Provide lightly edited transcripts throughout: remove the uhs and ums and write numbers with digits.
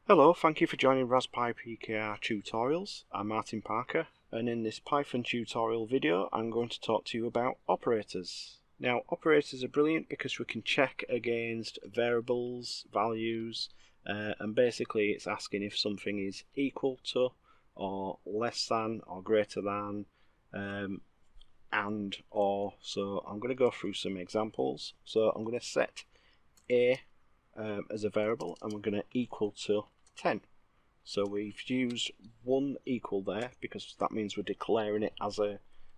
Hello, thank you for joining RasPipKr tutorials. I'm Martin Parker, and in this Python tutorial video I'm going to talk to you about operators. Now, operators are brilliant because we can check against variables, values, and basically it's asking if something is equal to, or less than, or greater than, and, or. So I'm going to go through some examples. So I'm going to set a as a variable, and we're going to equal to 10. So we've used one equal there because that means we're declaring it as an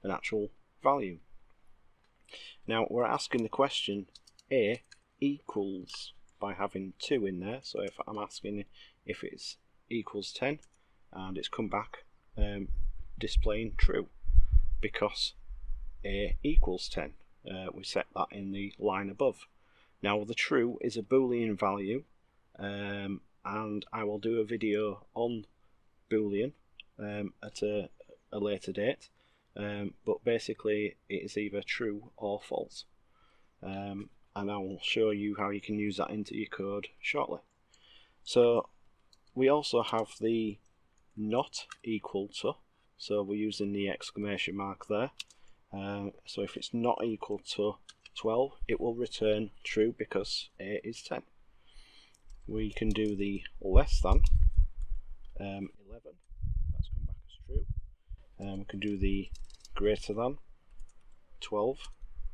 actual value. Now we're asking the question a equals by having 2 in there. So if I'm asking if it's equals 10, and it's come back displaying true because a equals 10. We set that in the line above. Now the true is a Boolean value, and I will do a video on Boolean at a later date, but basically it is either true or false, and I will show you how you can use that into your code shortly. So we also have the not equal to, so we're using the exclamation mark there. So if it's not equal to 12, it will return true because a is 10. We can do the less than 11, that's come back as true. We can do the greater than 12,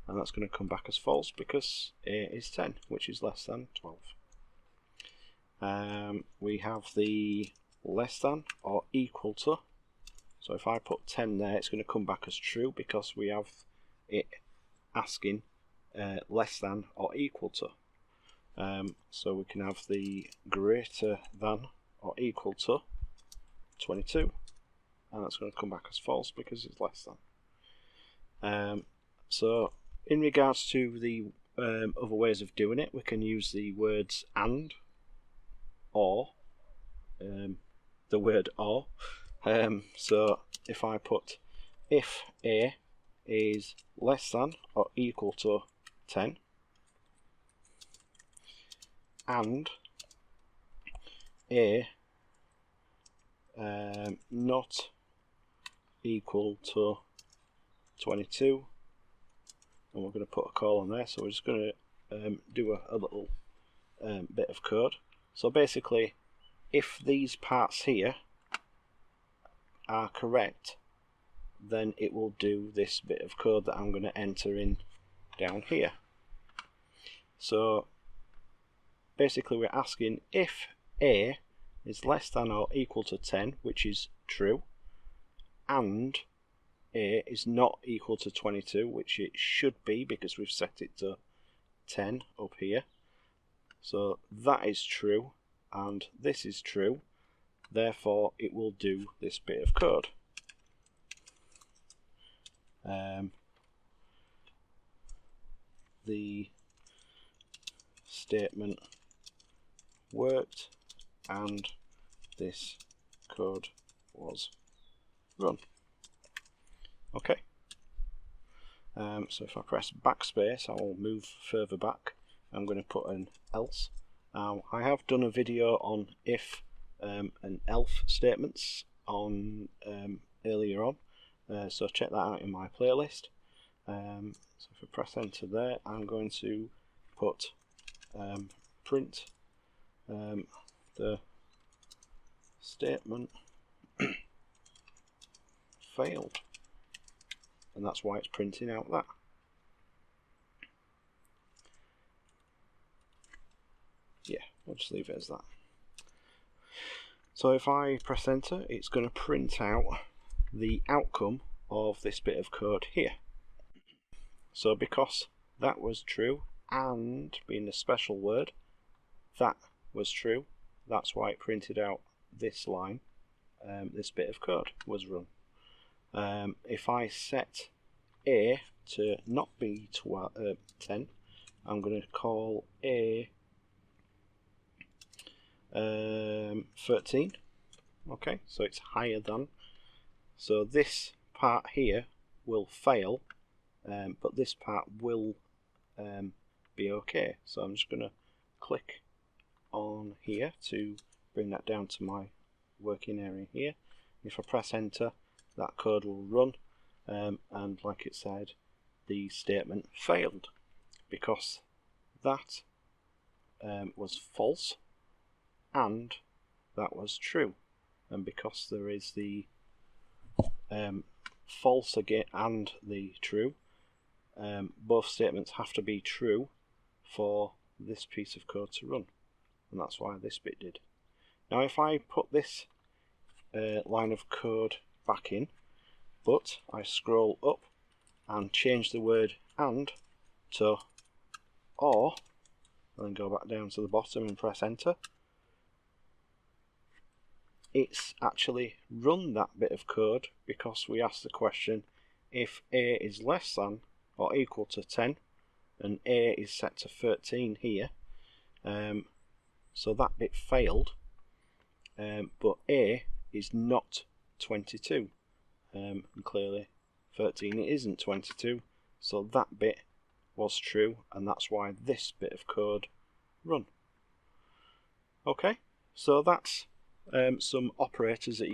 and that's going to come back as false because a is 10, which is less than 12. We have the less than or equal to. So if I put 10 there, it's going to come back as true because we have it asking less than or equal to. So we can have the greater than or equal to 22, and that's going to come back as false because it's less than. So in regards to the other ways of doing it, we can use the words and, or, the word or. So if I put if a is less than or equal to 10, and a not equal to 22, and we're going to put a colon there, so we're just going to do a little bit of code. So basically, if these parts here are correct, then it will do this bit of code that I'm going to enter in down here. So basically we're asking if a is less than or equal to 10, which is true, and a is not equal to 22, which it should be because we've set it to 10 up here. So that is true, and this is true, therefore it will do this bit of code. The statement worked and this code was run. Okay. So if I press backspace, I will move further back. I'm going to put an else. I have done a video on if and else statements on earlier on, so check that out in my playlist. So if I press enter there, I'm going to put print the statement failed, and that's why it's printing out that. Yeah, we'll just leave it as that. So if I press enter, it's going to print out the outcome of this bit of code here. So because that was true, and being a special word, that was true, that's why it printed out this line. This bit of code was run. If I set a to not be 10, I'm going to call a 13. Okay, so it's higher than. So this part here will fail, but this part will be okay. So I'm just going to click on here to bring that down to my working area here. If I press enter, that code will run, and like it said, the statement failed because that was false and that was true, and because there is the false again and the true, both statements have to be true for this piece of code to run, and that's why this bit did. Now if I put this line of code back in, but I scroll up and change the word and to or, and then go back down to the bottom and press enter, it's actually run that bit of code because we asked the question if a is less than or equal to 10, and a is set to 13 here, so that bit failed, but a is not 22, and clearly 13 it isn't 22, so that bit was true, and that's why this bit of code run. Okay, so that's some operators that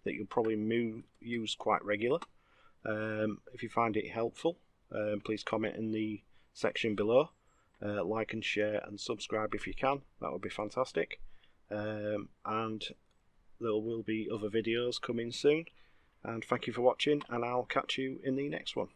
you'll probably use quite regular. If you find it helpful, please comment in the section below, like and share and subscribe if you can, that would be fantastic, and there will be other videos coming soon, and thank you for watching, and I'll catch you in the next one.